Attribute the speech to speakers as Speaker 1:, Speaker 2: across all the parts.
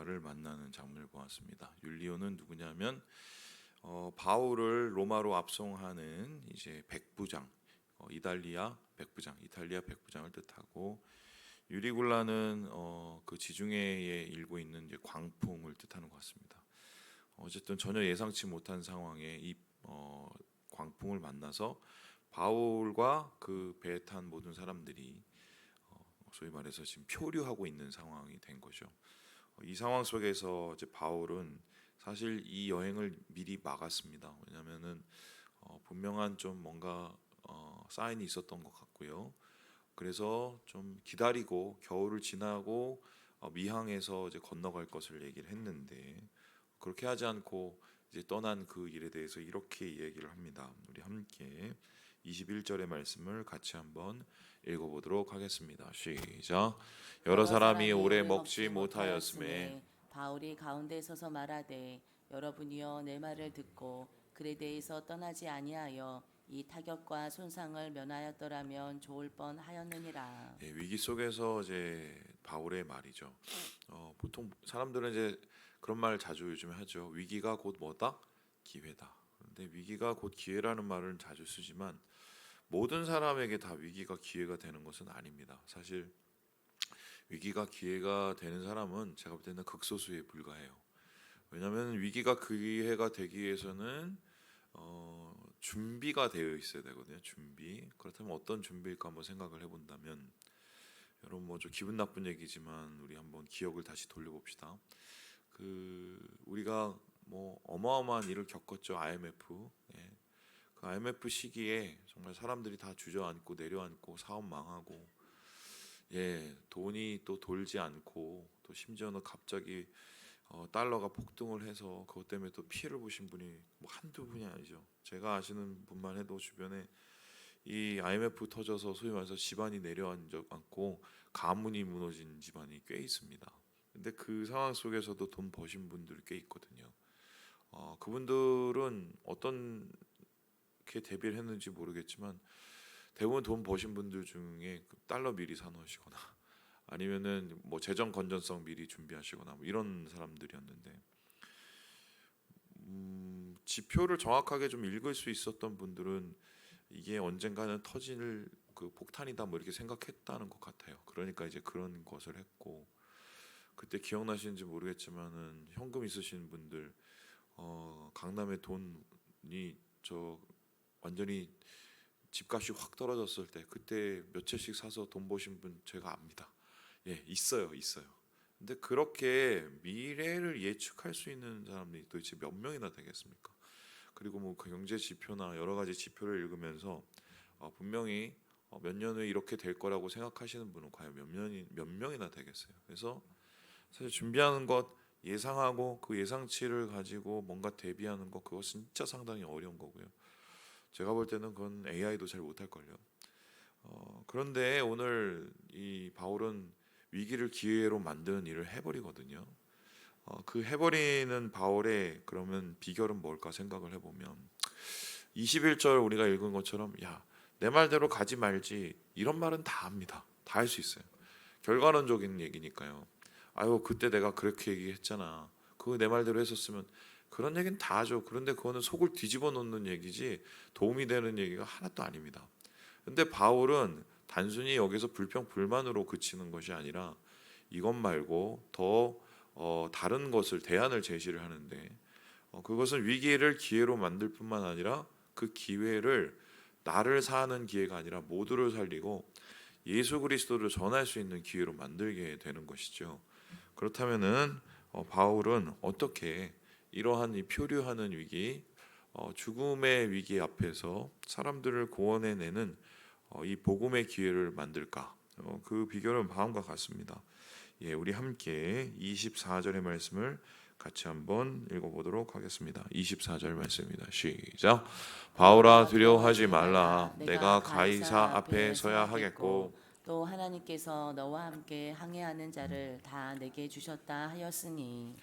Speaker 1: 율리오가를 만나는 장면을 보았습니다. 율리오는 누구냐면 바울을 로마로 압송하는 이제 백부장, 이탈리아 백부장을 뜻하고, 유리굴라는 그 지중해에 일고 있는 이제 광풍을 뜻하는 것 같습니다. 어쨌든 전혀 예상치 못한 상황에 이 광풍을 만나서 바울과 그 배에 탄 모든 사람들이 소위 말해서 지금 표류하고 있는 상황이 된 거죠. 이 상황 속에서 이제 바울은 사실 이 여행을 미리 막았습니다. 왜냐하면은 분명한 좀 뭔가 사인이 있었던 것 같고요. 그래서 좀 기다리고 겨울을 지나고 미항에서 이제 건너갈 것을 얘기를 했는데, 그렇게 하지 않고 이제 떠난 그 일에 대해서 이렇게 얘기를 합니다. 우리 함께 21절의 말씀을 같이 한번 읽어보도록 하겠습니다. 시작. 여러
Speaker 2: 여러
Speaker 1: 사람이
Speaker 2: 사람이
Speaker 1: 오래
Speaker 2: 오래
Speaker 1: 먹지
Speaker 2: 먹지
Speaker 1: 못하였음에
Speaker 2: 못하였음에 바울이 가운데 서서 말하되 여러분이여 내 말을 듣고 그레데에서 떠나지 아니하여 이 타격과 손상을 면하였더라면 좋을 뻔하였느니라.
Speaker 1: 위기 속에서 이제 바울의 말이죠. 보통 사람들은 이제 그런 말 자주 요즘에 하죠. 위기가 곧 뭐다? 기회다. 그런데 위기가 곧 기회라는 말을 자주 쓰지만 모든 사람에게 다 위기가 기회가 되는 것은 아닙니다. 사실 위기가 기회가 되는 사람은 제가 볼 때는 극소수에 불과해요. 왜냐하면 위기가 기회가 되기 위해서는 준비가 되어 있어야 되거든요. 준비. 그렇다면 어떤 준비일까 한번 생각을 해본다면, 여러분 뭐 좀 기분 나쁜 얘기지만 우리 한번 기억을 다시 돌려봅시다. 우리가 뭐 어마어마한 일을 겪었죠. IMF. 예. 그 IMF 시기에 정말 사람들이 다 주저앉고 내려앉고 사업 망하고, 돈이 또 돌지 않고, 또 심지어는 갑자기 달러가 폭등을 해서 그것 때문에 또 피해를 보신 분이 뭐 한두 분이 아니죠. 제가 아시는 분만 해도 주변에 이 IMF 터져서 소위 말해서 집안이 내려앉고 가문이 무너진 집안이 꽤 있습니다. 근데 그 상황 속에서도 돈 버신 분들이 꽤 있거든요. 그분들은 어떻게 대비를 했는지 모르겠지만 대부분 돈 버신 분들 중에 그 달러 미리 사놓으시거나 아니면은 뭐 재정 건전성 미리 준비하시거나 뭐 이런 사람들이었는데, 지표를 정확하게 좀 읽을 수 있었던 분들은 이게 언젠가는 터질 그 폭탄이다 뭐 이렇게 생각했다는 것 같아요. 그러니까 이제 그런 것을 했고, 그때 기억나시는지 모르겠지만은 현금 있으신 분들 강남에 돈이 저 완전히 집값이 확 떨어졌을 때 그때 몇 채씩 사서 돈 버신 분 제가 압니다. 있어요. 근데 그렇게 미래를 예측할 수 있는 사람들이 도대체 몇 명이나 되겠습니까? 그리고 뭐 그 경제 지표나 여러 가지 지표를 읽으면서 분명히 몇 년 후에 이렇게 될 거라고 생각하시는 분은 과연 몇 명이나 되겠어요. 그래서 사실 준비하는 것, 예상하고 그 예상치를 가지고 뭔가 대비하는 것, 그거 진짜 상당히 어려운 거고요. 제가 볼 때는 그건 AI도 잘 못할 걸요. 그런데 오늘 이 바울은 위기를 기회로 만드는 일을 해버리거든요. 그 해버리는 바울의 그러면 비결은 뭘까 생각을 해보면, 21절 우리가 읽은 것처럼 야, 내 말대로 가지 말지 이런 말은 다 합니다. 다 할 수 있어요. 결과론적인 얘기니까요. 아유 그때 내가 그렇게 얘기했잖아. 그거 내 말대로 했었으면, 그런 얘기는 다 하죠. 그런데 그거는 속을 뒤집어 놓는 얘기지 도움이 되는 얘기가 하나도 아닙니다. 근데 바울은 단순히 여기서 불평 불만으로 그치는 것이 아니라 이것 말고 더 다른 것을 대안을 제시를 하는데, 그것은 위기를 기회로 만들 뿐만 아니라 그 기회를 나를 사는 기회가 아니라 모두를 살리고 예수 그리스도를 전할 수 있는 기회로 만들게 되는 것이죠. 그렇다면은 바울은 어떻게 이러한 이 표류하는 위기, 죽음의 위기 앞에서 사람들을 구원해내는 이 복음의 기회를 만들까? 그 비결은 다음과 같습니다. 우리 함께 24절의 말씀을 같이 한번 읽어보도록 하겠습니다. 24절 말씀입니다. 시작. 바울아 두려워하지 말라. 내가 가이사 앞에 서야 하겠고
Speaker 2: 또 하나님께서 너와 함께 항해하는 자를 다 내게 주셨다 하였으니.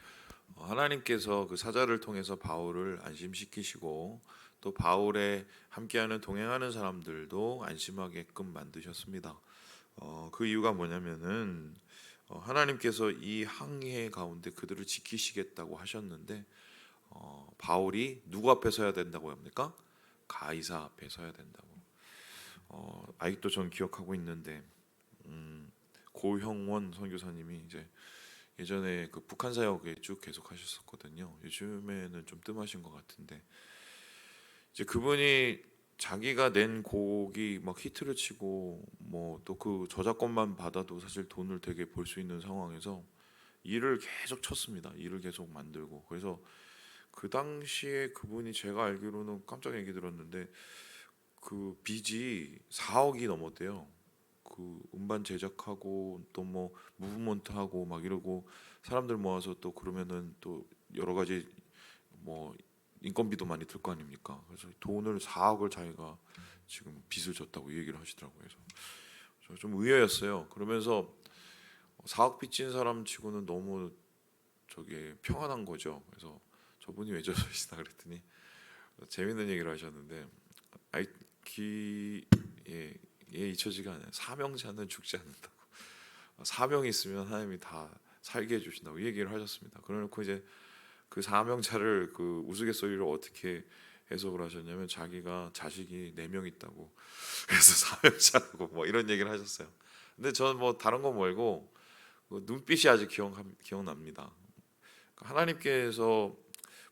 Speaker 1: 하나님께서 그 사자를 통해서 바울을 안심시키시고 또 바울의 함께하는 동행하는 사람들도 안심하게끔 만드셨습니다. 그 이유가 뭐냐면은 하나님께서 이 항해 가운데 그들을 지키시겠다고 하셨는데 바울이 누구 앞에 서야 된다고 합니까? 가이사 앞에 서야 된다고. 아직도 전 기억하고 있는데 고형원 선교사님이 이제 예전에 그 북한 사역에 쭉 계속 하셨었거든요. 요즘에는 좀 뜸하신 것 같은데 이제 그분이 자기가 낸 곡이 막 히트를 치고 뭐 또 그 저작권만 받아도 사실 돈을 되게 벌 수 있는 상황에서 일을 계속 쳤습니다. 일을 계속 만들고 그래서 그 당시에 그분이 제가 알기로는 깜짝 얘기 들었는데 그 빚이 4억이 넘었대요. 그 음반 제작하고 또 뭐 무브먼트하고 막 이러고 사람들 모아서 또 그러면은 또 여러 가지 뭐 인건비도 많이 들 거 아닙니까? 그래서 돈을 4억을 자기가 지금 빚을 졌다고 얘기를 하시더라고요. 그래서 저 좀 의외였어요. 그러면서 4억 빚진 사람 치고는 너무 저게 평안한 거죠. 그래서 저분이 왜 저러시나 그랬더니 재밌는 얘기를 하셨는데 아이 기 예, 예 잊혀지가 않아요. 사명자는 죽지 않는다고. 사명이 있으면 하나님이 다 살게 해주신다고 이 얘기를 하셨습니다. 그래놓고 이제 그 사명자를 그 우스갯소리로 어떻게 해석을 하셨냐면 자기가 자식이 4명 있다고 그래서 사명자라고 뭐 이런 얘기를 하셨어요. 근데 저는 뭐 다른 거 말고 그 눈빛이 아직 기억납니다. 하나님께서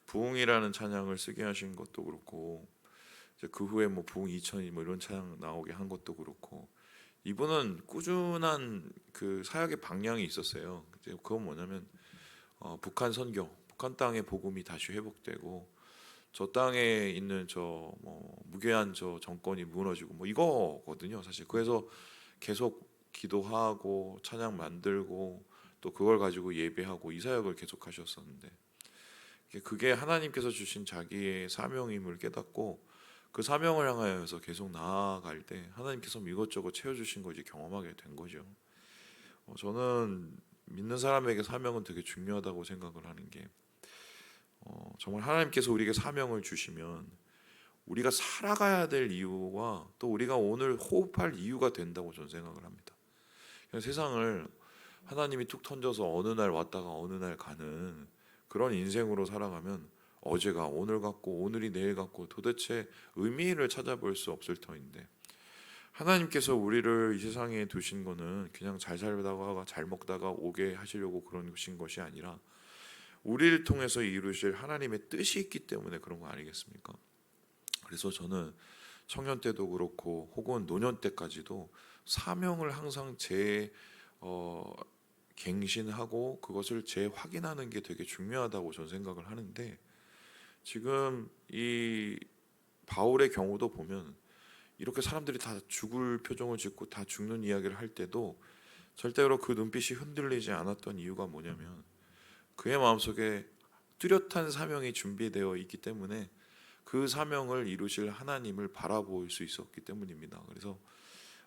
Speaker 1: 부흥이라는 찬양을 쓰게 하신 것도 그렇고 이제 그 후에 뭐 부흥 2000이 뭐 이런 찬양 나오게 한 것도 그렇고 이분은 꾸준한 그 사역의 방향이 있었어요. 이제 그건 뭐냐면 북한 선교, 북한 땅의 복음이 다시 회복되고 저 땅에 있는 저 뭐 무괴한 저 정권이 무너지고 뭐 이거거든요. 사실 그래서 계속 기도하고 찬양 만들고 또 그걸 가지고 예배하고 이 사역을 계속 하셨었는데 그게 하나님께서 주신 자기의 사명임을 깨닫고 그 사명을 향하여서 계속 나아갈 때 하나님께서 이것저것 채워주신 거 이제 경험하게 된 거죠. 저는 믿는 사람에게 사명은 되게 중요하다고 생각을 하는 게 정말 하나님께서 우리에게 사명을 주시면 우리가 살아가야 될 이유와 또 우리가 오늘 호흡할 이유가 된다고 저는 생각을 합니다. 그냥 세상을 하나님이 툭 던져서 어느 날 왔다가 어느 날 가는 그런 인생으로 살아가면 어제가 오늘 같고 오늘이 내일 같고 도대체 의미를 찾아볼 수 없을 터인데 하나님께서 우리를 이 세상에 두신 거는 그냥 잘 살다가 잘 먹다가 오게 하시려고 그런 것이 아니라 우리를 통해서 이루실 하나님의 뜻이 있기 때문에 그런 거 아니겠습니까? 그래서 저는 청년 때도 그렇고 혹은 노년 때까지도 사명을 항상 갱신하고 그것을 재확인하는 게 되게 중요하다고 저는 생각을 하는데 지금 이 바울의 경우도 보면 이렇게 사람들이 다 죽을 표정을 짓고 다 죽는 이야기를 할 때도 절대로 그 눈빛이 흔들리지 않았던 이유가 뭐냐면 그의 마음속에 뚜렷한 사명이 준비되어 있기 때문에 그 사명을 이루실 하나님을 바라볼 수 있었기 때문입니다. 그래서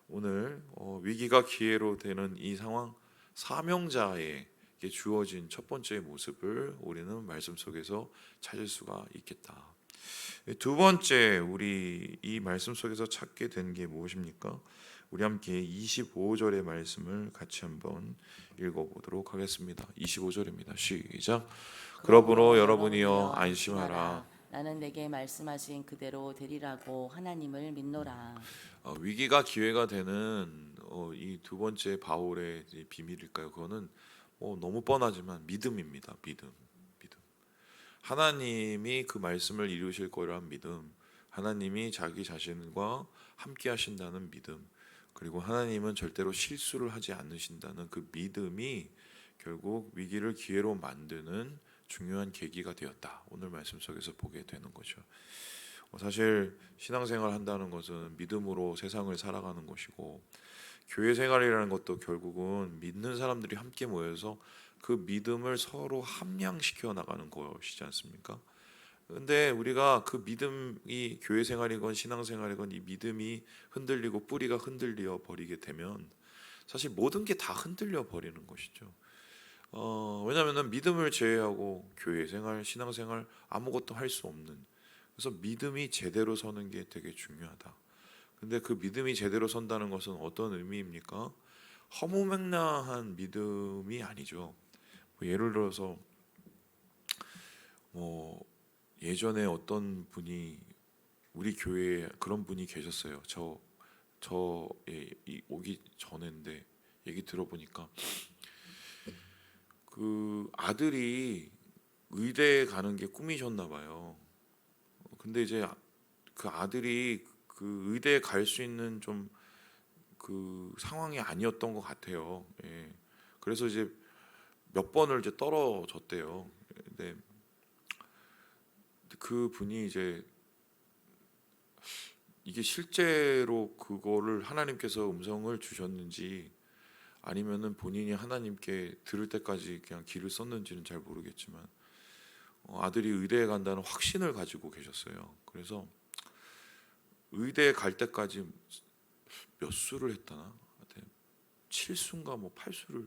Speaker 1: 오늘 위기가 기회로 되는 이 상황 사명자에게 주어진 첫 번째 모습을 우리는 말씀 속에서 찾을 수가 있겠다. 두 번째 우리 이 말씀 속에서 찾게 된 게 무엇입니까? 우리 함께 25절의 말씀을 같이 한번 읽어보도록 하겠습니다. 25절입니다. 시작. 그러므로 여러분이여 안심하라.
Speaker 2: 나는 내게 말씀하신 그대로 되리라고 하나님을 믿노라.
Speaker 1: 위기가 기회가 되는 이 두 번째 바울의 비밀일까요? 그거는 너무 뻔하지만 믿음입니다. 믿음. 하나님이 그 말씀을 이루실 거라는 믿음, 하나님이 자기 자신과 함께 하신다는 믿음, 그리고 하나님은 절대로 실수를 하지 않으신다는 그 믿음이 결국 위기를 기회로 만드는 중요한 계기가 되었다. 오늘 말씀 속에서 보게 되는 거죠. 사실 신앙생활 한다는 것은 믿음으로 세상을 살아가는 것이고 교회 생활이라는 것도 결국은 믿는 사람들이 함께 모여서 그 믿음을 서로 함양시켜 나가는 것이지 않습니까? 근데 우리가 그 믿음이 교회 생활이건 신앙 생활이건 이 믿음이 흔들리고 뿌리가 흔들려 버리게 되면 사실 모든 게 다 흔들려 버리는 것이죠. 왜냐하면 믿음을 제외하고 교회 생활, 신앙 생활 아무것도 할 수 없는. 그래서 믿음이 제대로 서는 게 되게 중요하다. 근데 그 믿음이 제대로 선다는 것은 어떤 의미입니까? 허무맹랑한 믿음이 아니죠. 뭐 예를 들어서 뭐 예전에 어떤 분이 우리 교회에 그런 분이 계셨어요. 오기 전인데 얘기 들어보니까 그 아들이 의대에 가는 게 꿈이셨나 봐요. 근데 이제 그 아들이 그 의대에 갈 수 있는 좀 그 상황이 아니었던 것 같아요. 예. 그래서 이제 몇 번을 이제 떨어졌대요. 근데 그 분이 이제 이게 실제로 그거를 하나님께서 음성을 주셨는지 아니면은 본인이 하나님께 들을 때까지 그냥 귀를 썼는지는 잘 모르겠지만 아들이 의대에 간다는 확신을 가지고 계셨어요. 그래서 의대에 갈 때까지 몇 수를 했다나? 7수인가 뭐 8수를.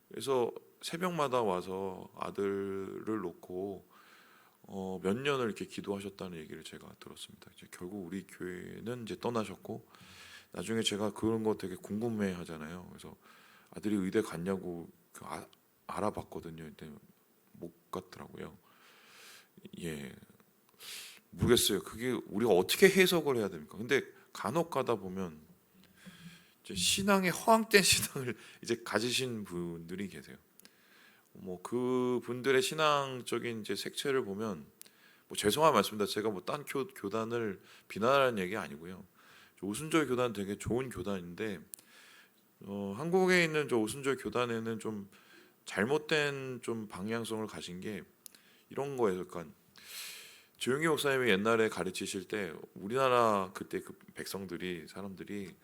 Speaker 1: 그래서 새벽마다 와서 아들을 놓고 몇 년을 이렇게 기도하셨다는 얘기를 제가 들었습니다. 이제 결국 우리 교회는 이제 떠나셨고 나중에 제가 그런 거 되게 궁금해 하잖아요. 그래서 아들이 의대 갔냐고 알아봤거든요. 근데 못 갔더라고요. 예, 모르겠어요. 그게 우리가 어떻게 해석을 해야 됩니까? 근데 간혹 가다 보면 이제 신앙의 허황된 신앙을 이제 가지신 분들이 계세요. 뭐 그분들의 신앙적인 이제 색채를 보면 뭐 죄송한 말씀입니다. 제가 뭐 딴 교단을 비난하는 얘기 아니고요. 오순절 교단 되게 좋은 교단인데 한국에 있는 저 오순절 교단에는 좀 잘못된 좀 방향성을 가진 게 이런 거예요. 그러니까 조용희 목사님이 옛날에 가르치실 때 우리나라 그때 그 백성들이 사람들이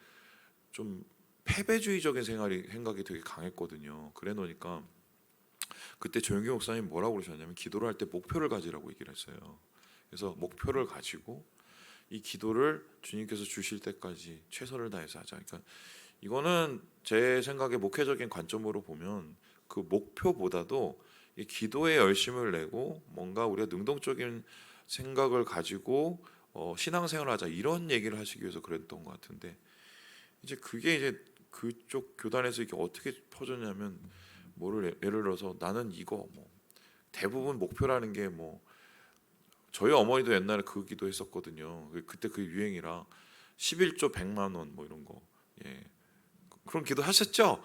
Speaker 1: 좀 패배주의적인 생각이 되게 강했거든요. 그래 놓으니까 그때 조용기 목사님 뭐라고 그러셨냐면 기도를 할 때 목표를 가지라고 얘기를 했어요. 그래서 목표를 가지고 이 기도를 주님께서 주실 때까지 최선을 다해서 하자. 그러니까 이거는 제 생각에 목회적인 관점으로 보면 그 목표보다도 이 기도에 열심을 내고 뭔가 우리가 능동적인 생각을 가지고 신앙생활을 하자 이런 얘기를 하시기 위해서 그랬던 것 같은데 이제 그게 이제 그쪽 교단에서 이게 어떻게 퍼졌냐면 뭐를 예를 들어서 나는 이거 뭐 대부분 목표라는 게 뭐 저희 어머니도 옛날에 그 기도했었거든요. 그때 그 유행이라 11조 100만 원 뭐 이런 거. 예. 그런 기도 하셨죠?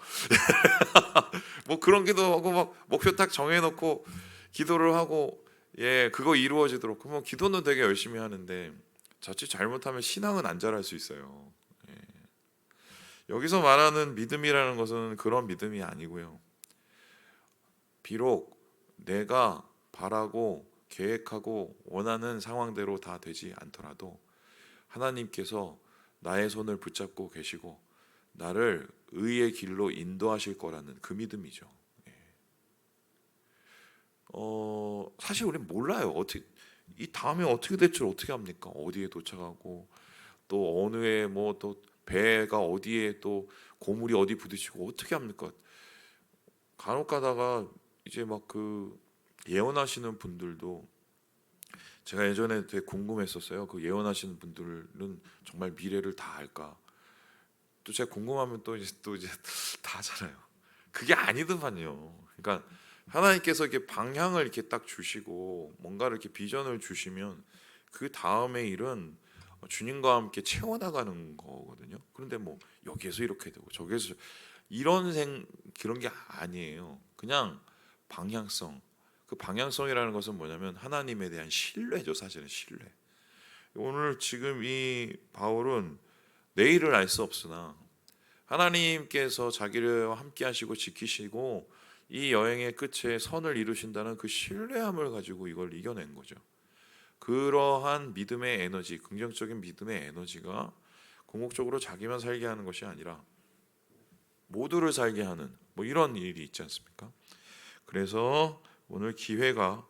Speaker 1: 뭐 그런 기도하고 막 목표 딱 정해놓고 기도를 하고 예 그거 이루어지도록 그러면 기도는 되게 열심히 하는데 자칫 잘못하면 신앙은 안 자랄 수 있어요. 예. 여기서 말하는 믿음이라는 것은 그런 믿음이 아니고요. 비록 내가 바라고 계획하고 원하는 상황대로 다 되지 않더라도 하나님께서 나의 손을 붙잡고 계시고 나를 의의 길로 인도하실 거라는 그 믿음이죠. 사실 우리는 몰라요. 어떻게 이 다음에 어떻게 될 줄 어떻게 합니까? 어디에 도착하고 또 어느 해 뭐 또 배가 어디에 또 고물이 어디 부딪히고 어떻게 합니까? 간혹 가다가 이제 막 그 예언하시는 분들도 제가 예전에 되게 궁금했었어요. 그 예언하시는 분들은 정말 미래를 다 알까? 또 제가 궁금하면 또 이제 다 하잖아요. 그게 아니더만요. 그러니까 하나님께서 이렇게 방향을 이렇게 딱 주시고 뭔가를 이렇게 비전을 주시면 그 다음의 일은 주님과 함께 채워나가는 거거든요. 그런데 뭐 여기에서 이렇게 되고 저기에서 그런 게 아니에요. 그냥 방향성. 그 방향성이라는 것은 뭐냐면 하나님에 대한 신뢰죠. 사실은 신뢰. 오늘 지금 이 바울은 내일을 알 수 없으나 하나님께서 자기를 함께 하시고 지키시고 이 여행의 끝에 선을 이루신다는 그 신뢰함을 가지고 이걸 이겨낸 거죠. 그러한 믿음의 에너지, 긍정적인 믿음의 에너지가 궁극적으로 자기만 살게 하는 것이 아니라 모두를 살게 하는 뭐 이런 일이 있지 않습니까? 그래서 오늘 기회가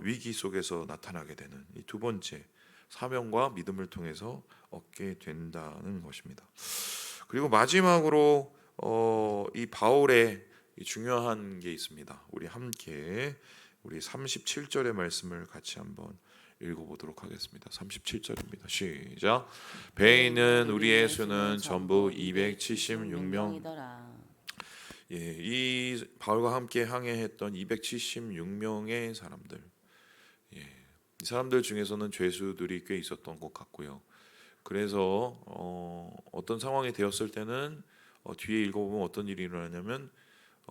Speaker 1: 위기 속에서 나타나게 되는 이 두 번째 사명과 믿음을 통해서 얻게 된다는 것입니다. 그리고 마지막으로 이 바울의 이 중요한 게 있습니다. 우리 함께 우리 37절의 말씀을 같이 한번 읽어보도록 하겠습니다. 37절입니다. 시작. 배에 있는 우리의 수는 전부 276명.
Speaker 2: 이더라.
Speaker 1: 예, 이 바울과 함께 항해했던 276명의 사람들, 예, 이 사람들 중에서는 죄수들이 꽤 있었던 것 같고요. 그래서 어떤 상황이 되었을 때는 뒤에 읽어보면 어떤 일이 일어나냐면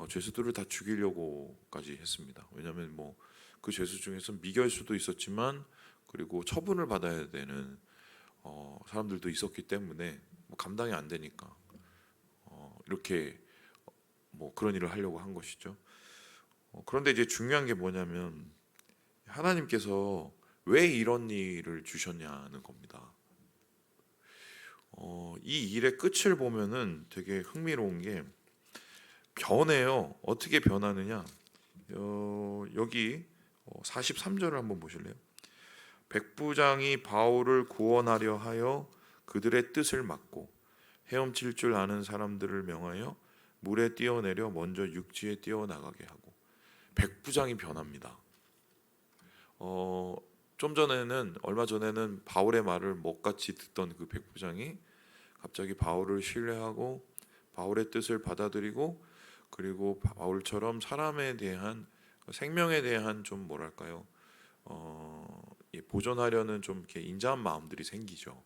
Speaker 1: 죄수들을 다 죽이려고까지 했습니다. 왜냐하면 뭐 그 죄수 중에서 미결수도 있었지만 그리고 처분을 받아야 되는 사람들도 있었기 때문에 뭐 감당이 안 되니까 이렇게 뭐 그런 일을 하려고 한 것이죠. 그런데 이제 중요한 게 뭐냐면 하나님께서 왜 이런 일을 주셨냐는 겁니다. 이 일의 끝을 보면은 되게 흥미로운 게 변해요. 어떻게 변하느냐? 여기 43절을 한번 보실래요? 백부장이 바울을 구원하려 하여 그들의 뜻을 막고 헤엄칠 줄 아는 사람들을 명하여 물에 뛰어내려 먼저 육지에 뛰어나가게 하고. 백부장이 변합니다. 좀 전에는 얼마 전에는 바울의 말을 먹같이 듣던 그 백부장이 갑자기 바울을 신뢰하고 바울의 뜻을 받아들이고 그리고 바울처럼 사람에 대한 생명에 대한 좀 뭐랄까요 보존하려는 좀 이렇게 인자한 마음들이 생기죠.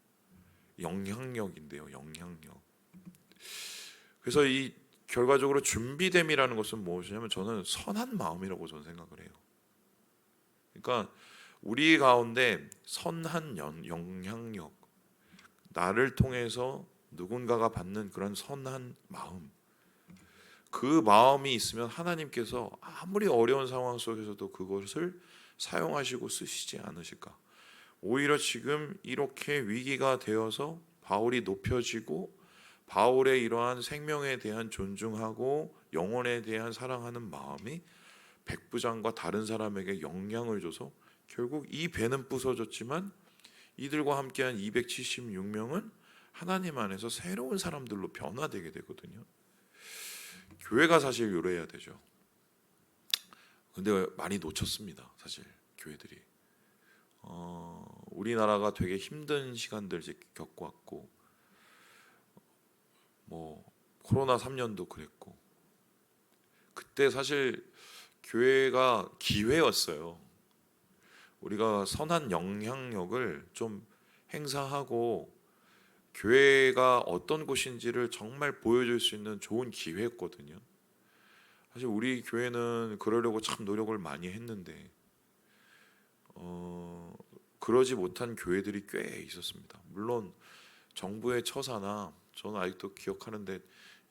Speaker 1: 영향력인데요, 영향력. 그래서 이 결과적으로 준비됨이라는 것은 무엇이냐면 저는 선한 마음이라고 저는 생각을 해요. 그러니까 우리 가운데 선한 영향력, 나를 통해서 누군가가 받는 그런 선한 마음, 그 마음이 있으면 하나님께서 아무리 어려운 상황 속에서도 그것을 사용하시고 쓰시지 않으실까. 오히려 지금 이렇게 위기가 되어서 바울이 높여지고 바울의 이러한 생명에 대한 존중하고 영혼에 대한 사랑하는 마음이 백부장과 다른 사람에게 영향을 줘서 결국 이 배는 부서졌지만 이들과 함께한 276명은 하나님 안에서 새로운 사람들로 변화되게 되거든요. 교회가 사실 요래야 되죠. 근데 많이 놓쳤습니다. 사실 교회들이 우리나라가 되게 힘든 시간들 겪어왔고 뭐 코로나 3년도 그랬고 그때 사실 교회가 기회였어요. 우리가 선한 영향력을 좀 행사하고 교회가 어떤 곳인지를 정말 보여줄 수 있는 좋은 기회였거든요. 사실 우리 교회는 그러려고 참 노력을 많이 했는데 그러지 못한 교회들이 꽤 있었습니다. 물론 정부의 처사나 저는 아직도 기억하는데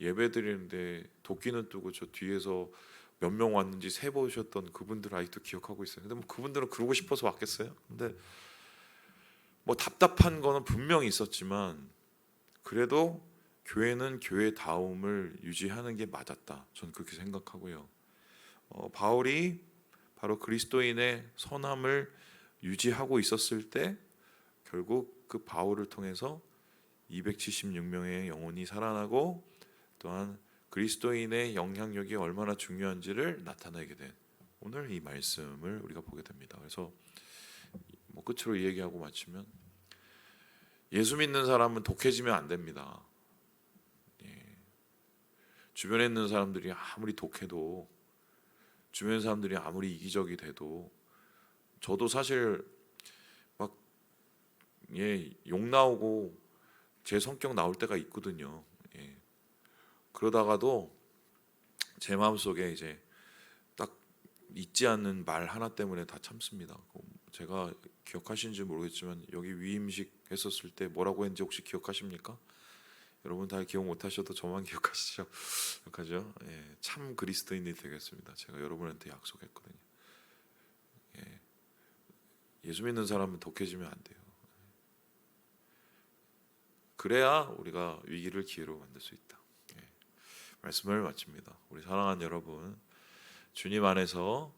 Speaker 1: 예배 드리는데 도끼는 뜨고 저 뒤에서 몇 명 왔는지 세보셨던 그분들 아직도 기억하고 있어요. 근데 뭐 그분들은 그러고 싶어서 왔겠어요? 근데 뭐 답답한 거는 분명히 있었지만 그래도 교회는 교회다움을 유지하는 게 맞았다. 저는 그렇게 생각하고요. 바울이 바로 그리스도인의 선함을 유지하고 있었을 때 결국 그 바울을 통해서 276명의 영혼이 살아나고 또한 그리스도인의 영향력이 얼마나 중요한지를 나타내게 된 오늘 이 말씀을 우리가 보게 됩니다. 그래서 뭐 끝으로 이 얘기하고 마치면 예수 믿는 사람은 독해지면 안 됩니다. 주변에 있는 사람들이 아무리 독해도 주변 사람들이 아무리 이기적이 돼도 저도 사실 막 욕 나오고 제 성격 나올 때가 있거든요. 그러다가도 제 마음속에 이제 딱 잊지 않는 말 하나 때문에 다 참습니다. 제가 기억하시는지 모르겠지만 여기 위임식 했었을 때 뭐라고 했는지 혹시 기억하십니까? 여러분 다 기억 못하셔도 저만 기억하시죠? 기억하죠? 참 그리스도인이 되겠습니다. 제가 여러분한테 약속했거든요. 예수 믿는 사람은 독해지면 안 돼요. 그래야 우리가 위기를 기회로 만들 수 있다. 말씀을 마칩니다. 우리 사랑하는 여러분, 주님 안에서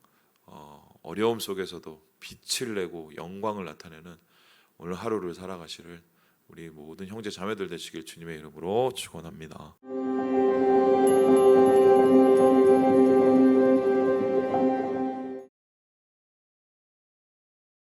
Speaker 1: 어려움 속에서도 빛을 내고 영광을 나타내는 오늘 하루를 살아가시를 우리 모든 형제 자매들 되시길 주님의 이름으로 축원합니다.